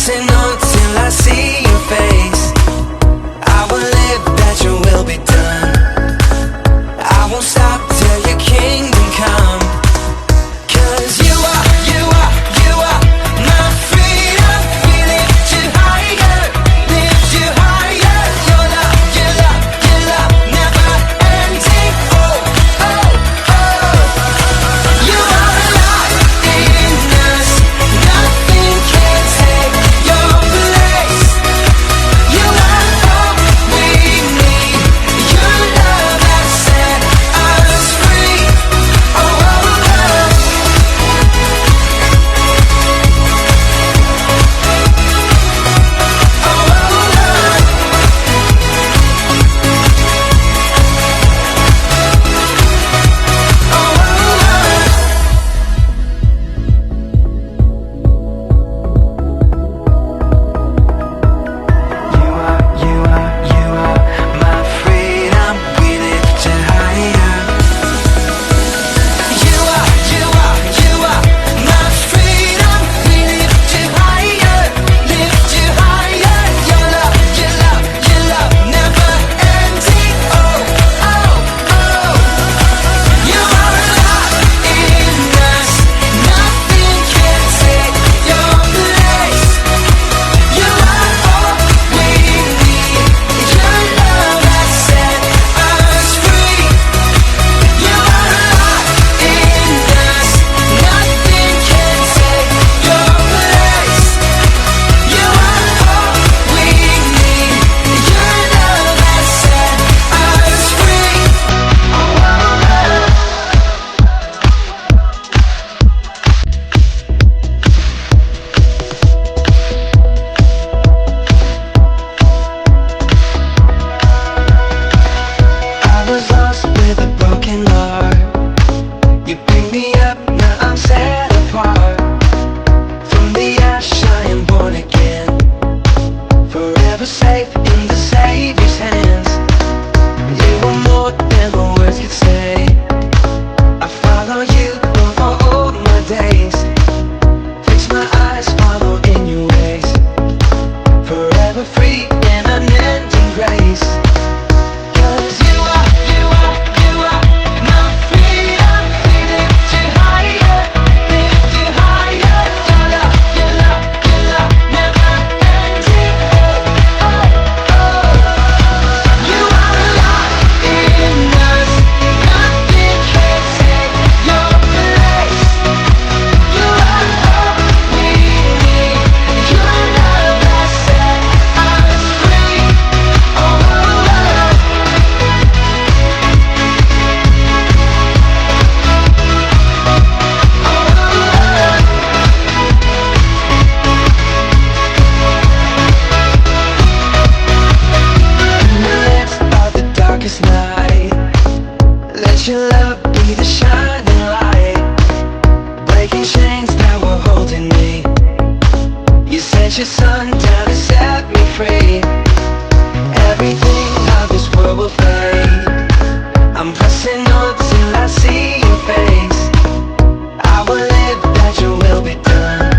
pressing on till I see your face. I will live that your will be done. I won't stop till your kingdom come. 'Cause you are my freedom. We lift you higher, lift you higher. Your love never ending. Oh, oh, oh. You are alive in us. Nothing can take your place. You are all we need. Your love has set us free. Oh, oh, oh. You are my freedom. We lift you higher. You are my freedom. We lift you higher, lift you higher. Your love never ending. Oh, oh, oh. You are alive in us. Nothing can take your place. You are all we need. Your love has set us free. You are alive in us. Nothing can take your place. You are all we need. Your love has set us free. I was lost with a broken heart. You picked me up, now I'm set apart. From the ash I am born again, forever safe in the Savior's hands. You were more than my words could say. I follow you over all my days. Fix my eyes, follow in your ways. Forever free in unending grace. 'Cause you are my freedom. We lift you higher, lift you higher. Your love never ending. Oh, oh, oh. You are alive in us. Nothing can take your place. You are all we need. Your love has set us free. Oh, oh, oh. In the midst of the darkest night, let your love be the shining light, breaking chains that were holding me. You sent your son down to set me free. Everything of this world will fade. I'm pressing on till I see your face. I will live that your will be done.